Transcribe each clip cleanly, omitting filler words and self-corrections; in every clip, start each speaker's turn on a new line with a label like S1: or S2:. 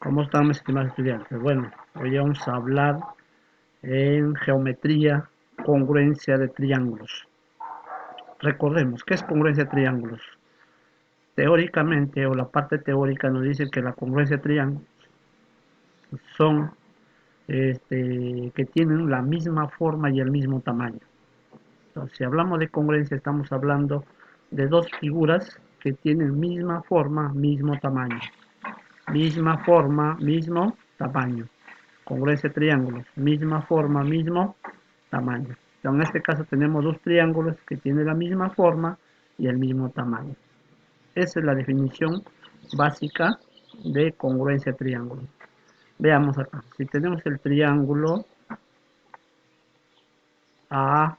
S1: ¿Cómo están mis estimados estudiantes? Bueno, hoy vamos a hablar en geometría, congruencia de triángulos. Recordemos, ¿qué es congruencia de triángulos? Teóricamente, o la parte teórica nos dice que la congruencia de triángulos son que tienen la misma forma y el mismo tamaño. Entonces, si hablamos de congruencia, estamos hablando de dos figuras que tienen misma forma, mismo tamaño. Misma forma, mismo tamaño. Congruencia de triángulos, misma forma, mismo tamaño. Entonces, en este caso tenemos dos triángulos que tienen la misma forma y el mismo tamaño. Esa es la definición básica de congruencia de triángulo. Veamos acá. Si tenemos el triángulo A,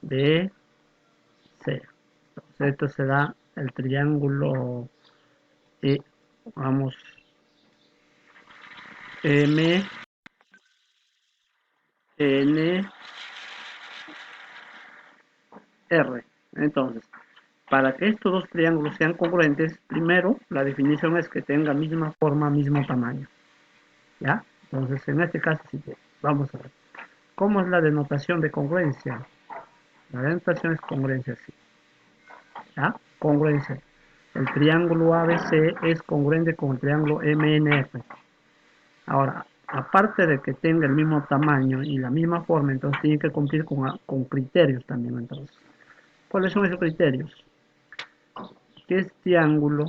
S1: B, C. Entonces, esto será el triángulo vamos, M, N, R. Entonces, para que estos dos triángulos sean congruentes, primero la definición es que tengan misma forma, mismo tamaño. ¿Ya? Entonces, en este caso, sí que vamos a ver. ¿Cómo es la denotación de congruencia? La denotación es congruencia así. ¿Ya? Congruencia. El triángulo ABC es congruente con el triángulo MNF. Ahora, aparte de que tenga el mismo tamaño y la misma forma, entonces tiene que cumplir con criterios también. Entonces, ¿cuáles son esos criterios? Que este ángulo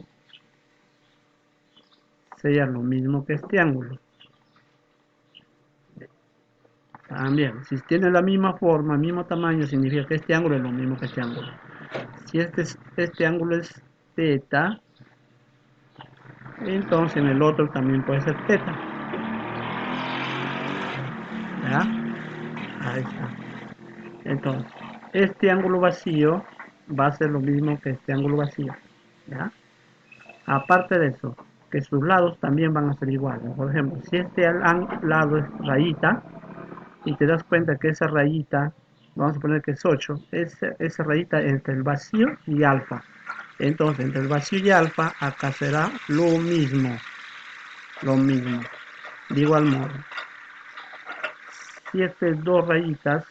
S1: sea lo mismo que este ángulo. También, si tiene la misma forma, mismo tamaño, significa que este ángulo es lo mismo que este ángulo. Si este ángulo es θ, entonces en el otro también puede ser θ. ¿Ya? Ahí está. Entonces, este ángulo vacío va a ser lo mismo que este ángulo vacío. ¿Ya? Aparte de eso, que sus lados también van a ser iguales. Por ejemplo, si este lado es rayita, y te das cuenta que esa rayita, vamos a poner que es 8, esa rayita entre el vacío y alfa. Entonces, entre el vacío y alfa, acá será lo mismo. Lo mismo. De igual modo, si estas dos rayitas,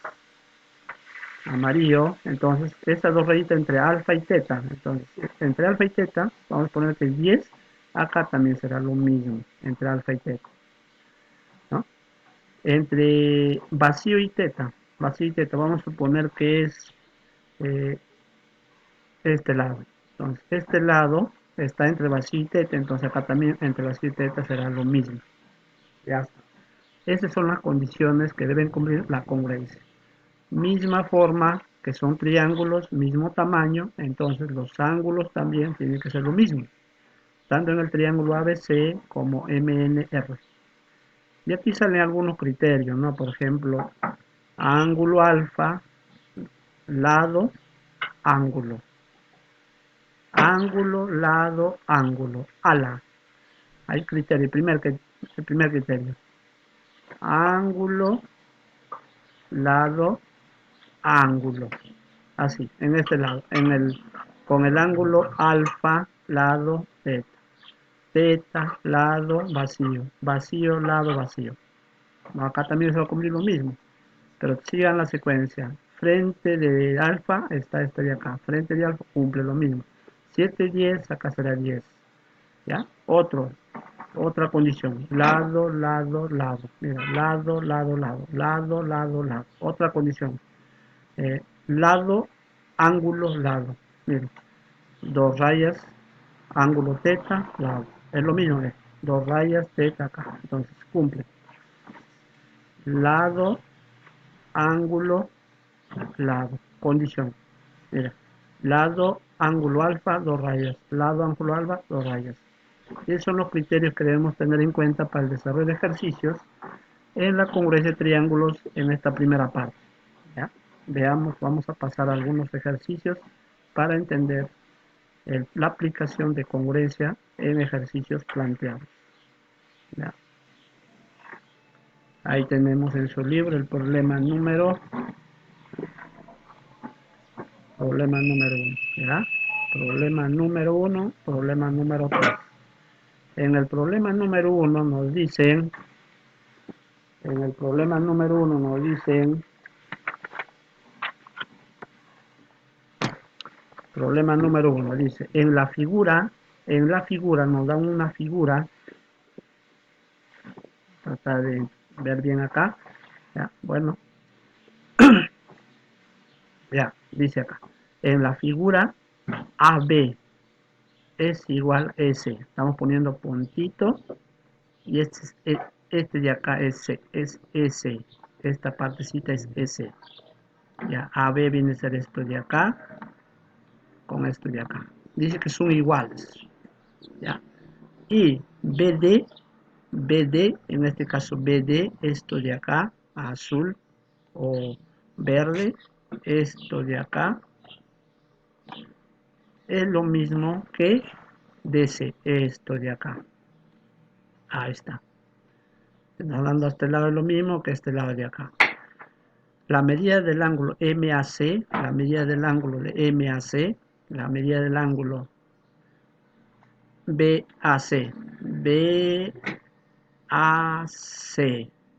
S1: amarillo, entonces estas dos rayitas entre alfa y teta, entonces entre alfa y teta, vamos a poner que 10, acá también será lo mismo, entre alfa y teta, ¿no? Entre vacío y teta, vamos a suponer que es eh, este lado. Entonces, este lado está entre vacío y teta, entonces acá también entre vacío y teta será lo mismo. Ya está. Esas son las condiciones que deben cumplir la congruencia. Misma forma, que son triángulos, mismo tamaño, entonces los ángulos también tienen que ser lo mismo, tanto en el triángulo ABC como MNR. Y aquí salen algunos criterios, ¿no? Por ejemplo, ángulo alfa, lado, ángulo. Ángulo, lado, ángulo, ala. Hay criterio, el primer criterio. Ángulo, lado, ángulo. Así, en este lado, con el ángulo alfa, lado, teta. Teta, lado, vacío. Vacío, lado, vacío. Acá también se va a cumplir lo mismo. Pero sigan la secuencia. Frente de alfa está este de acá. Frente de alfa cumple lo mismo. 7, 10, acá será 10. ¿Ya? Otra condición. Lado, lado, lado. Mira, lado, lado, lado. Lado, lado, lado. Otra condición. Lado, ángulo, lado. Mira, dos rayas, ángulo teta, lado. Es lo mismo, dos rayas, teta acá. Entonces, cumple. Lado, ángulo, lado. Condición. Mira, lado, ángulo alfa, dos rayas. Lado, ángulo alfa, dos rayas. Esos son los criterios que debemos tener en cuenta para el desarrollo de ejercicios en la congruencia de triángulos en esta primera parte. ¿Ya? Veamos, vamos a pasar a algunos ejercicios para entender la aplicación de congruencia en ejercicios planteados. ¿Ya? Ahí tenemos en su libro el problema número Problema número uno, ¿ya? Problema número uno, problema número tres. En el problema número uno nos dicen, problema número uno dice, en la figura nos dan una figura, trata de ver bien acá, ya, bueno, ya, dice acá, en la figura AB es igual a S, estamos poniendo puntito, y este de acá es S, esta partecita es S, ya, AB viene a ser esto de acá, con esto de acá, dice que son iguales, ya, y BD, en este caso BD, esto de acá, azul o verde, esto de acá, es lo mismo que DC, esto de acá. Ahí está. Hablando a este lado es lo mismo que este lado de acá. La medida del ángulo MAC, la medida del ángulo de MAC, la medida del ángulo BAC,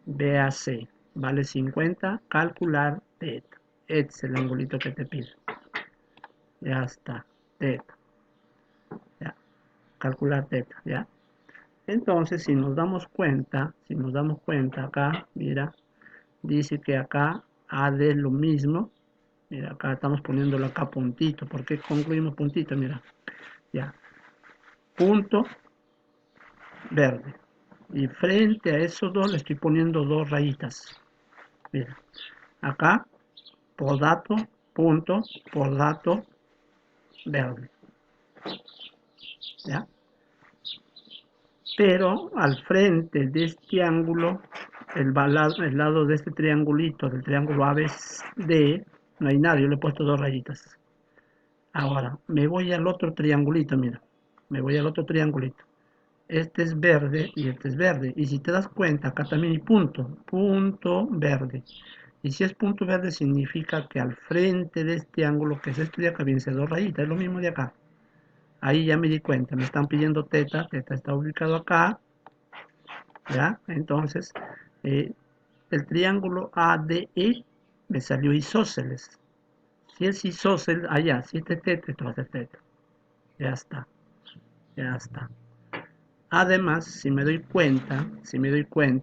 S1: BAC, vale 50, calcular teta. Este es el angulito que te pido. Ya está, teta. Ya, calcular teta, ya. Entonces, si nos damos cuenta acá, mira, dice que acá AD es lo mismo. Mira, acá estamos poniéndolo acá puntito. ¿Por qué concluimos puntito? Mira, ya. Punto verde. Y frente a esos dos le estoy poniendo dos rayitas. Mira, acá, por dato, punto, por dato, verde. ¿Ya? Pero al frente de este ángulo, el lado de este triangulito, del triángulo ABD, no hay nada, yo le he puesto dos rayitas. Ahora, me voy al otro triangulito, mira, me voy al otro triangulito. Este es verde y este es verde. Y si te das cuenta, acá también hay punto verde. Y si es punto verde, significa que al frente de este ángulo, que es este de acá, viene dos rayitas, es lo mismo de acá. Ahí ya me di cuenta, me están pidiendo teta está ubicado acá, ¿ya? Entonces, el triángulo ADE me salió isósceles. Si es isósceles, allá, si este es teta, esto va a ser teta. Ya está, ya está. Además, si me doy cuenta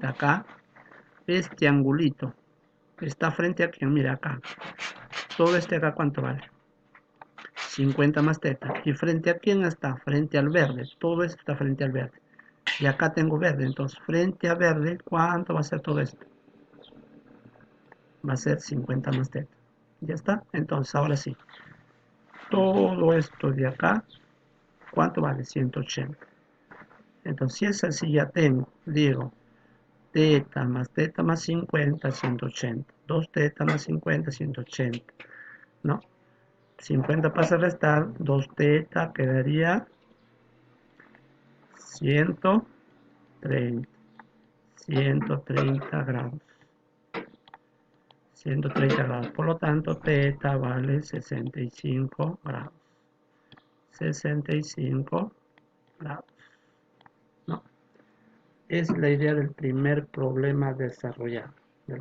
S1: acá, este angulito está frente a quien, mira acá. Todo este acá, ¿cuánto vale? 50 más teta. ¿Y frente a quién está? Frente al verde. Todo esto está frente al verde. Y acá tengo verde. Entonces, frente a verde, ¿cuánto va a ser todo esto? Va a ser 50 más teta. Ya está. Entonces, ahora sí. Todo esto de acá, ¿cuánto vale? 180. Entonces, si es así, ya tengo, digo, teta más 50, 180. 2 teta más 50, 180. ¿No? 50 pasa a restar, 2 teta quedaría 130. 130 grados. 130 grados. Por lo tanto, teta vale 65 grados. 65 grados. ¿No? Es la idea del primer problema desarrollado. ¿Ya?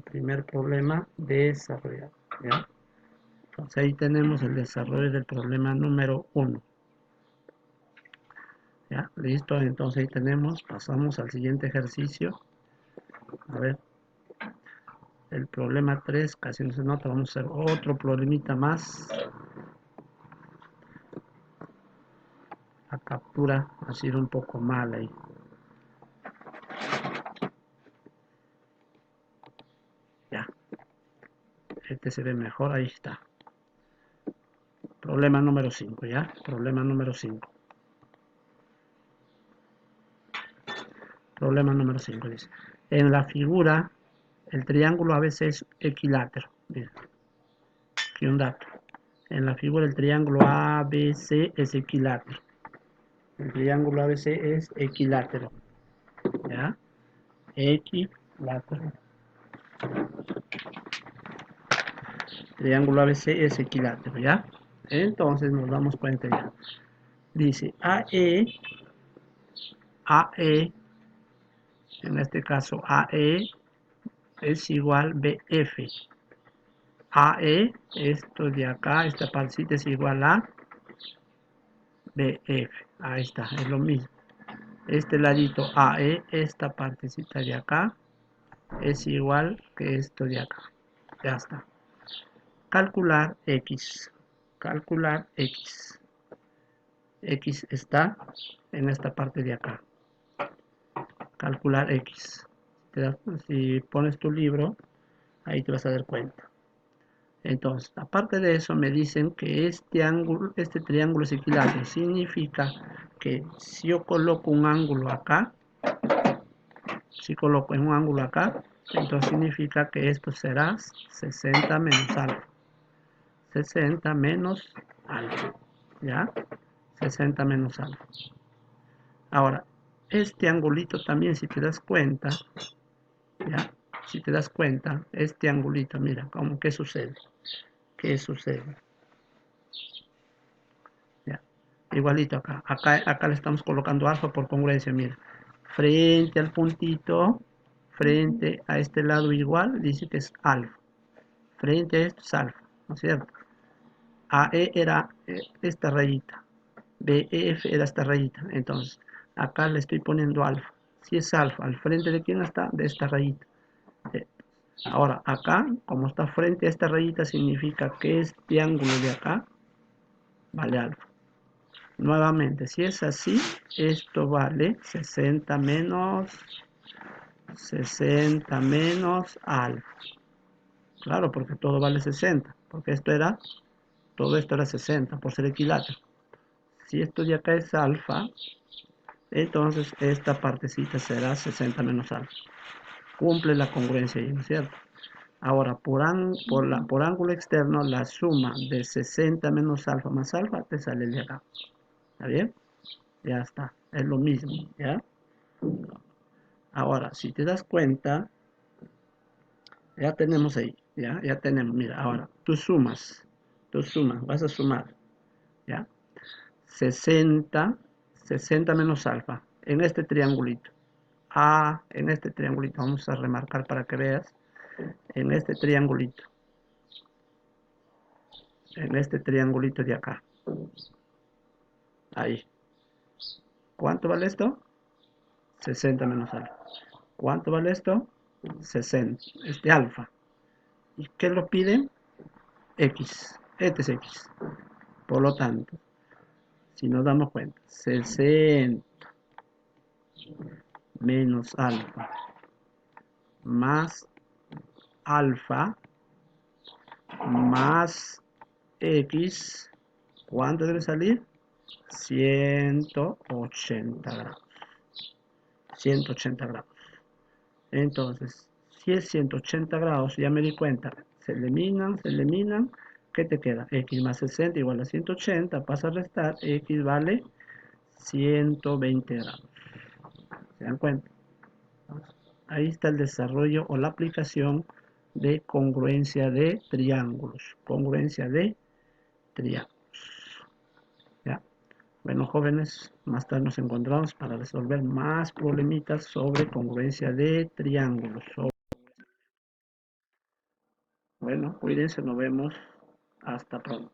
S1: Entonces ahí tenemos el desarrollo del problema número 1. ¿Ya? Listo, entonces ahí tenemos, pasamos al siguiente ejercicio. A ver, el problema 3 casi no se nota, vamos a hacer otro problemita más. La captura ha sido un poco mala ahí. Ya, este se ve mejor, ahí está. Problema número 5, ¿ya? Problema número 5. Problema número 5 dice. En la figura, el triángulo ABC es equilátero. Mira, aquí un dato. En la figura el triángulo ABC es equilátero. El triángulo ABC es equilátero. ¿Ya? Equilátero. Triángulo ABC es equilátero, ¿ya? Entonces nos damos cuenta ya. Dice AE, en este caso AE es igual BF. AE, esto de acá, esta partecita es igual a BF. Ahí está, es lo mismo. Este ladito AE, esta partecita de acá, es igual que esto de acá. Ya está. Calcular X. Calcular X. X está en esta parte de acá. Calcular X. Si pones tu libro, ahí te vas a dar cuenta. Entonces, aparte de eso, me dicen que este triángulo es equilátero. Significa que si yo coloco un ángulo acá, si coloco en un ángulo acá, entonces significa que esto será 60 menos alfa. 60 menos alfa. ¿Ya? 60 menos alfa. Ahora, este angulito también, si te das cuenta, ¿ya? Si te das cuenta, este angulito, mira, ¿qué sucede? ¿Qué sucede? ¿Ya? Igualito acá. Acá le estamos colocando alfa por congruencia, mira. Frente al puntito, frente a este lado igual, dice que es alfa. Frente a esto es alfa, ¿no es cierto? AE era esta rayita. BF era esta rayita. Entonces, acá le estoy poniendo alfa. Si es alfa, ¿al frente de quién está? De esta rayita. Eh, Ahora, acá, como está frente a esta rayita, significa que este ángulo de acá vale alfa. Nuevamente, si es así, esto vale 60 menos alfa. Claro, porque todo vale 60. Porque todo esto era 60 por ser equilátero. Si esto de acá es alfa, entonces esta partecita será 60 menos alfa. Cumple la congruencia ahí, ¿no es cierto? Ahora, por ángulo externo, la suma de 60 menos alfa más alfa te sale de acá. ¿Está bien? Ya está. Es lo mismo, ¿ya? Ahora, si te das cuenta, ya tenemos ahí, ya tenemos. Mira, ahora, tú sumas, vas a sumar, ¿ya? 60 menos alfa, en este triangulito. En este triangulito, vamos a remarcar para que veas, en este triangulito de acá. Ahí. ¿Cuánto vale esto? 60 menos alfa. ¿Cuánto vale esto? 60. Alfa. ¿Y qué lo piden? X. Este es X. Por lo tanto, si nos damos cuenta, 60 menos alfa más alfa más X, ¿cuánto debe salir? 180 grados. 180 grados. Entonces, si es 180 grados, ya me di cuenta, se eliminan. ¿Qué te queda? X más 60 igual a 180, pasa a restar, X vale 120 grados. ¿Se dan cuenta? Ahí está el desarrollo o la aplicación de congruencia de triángulos. Congruencia de triángulos. ¿Ya? Bueno, jóvenes, más tarde nos encontramos para resolver más problemitas sobre congruencia de triángulos. Bueno, cuídense, nos vemos. Hasta pronto.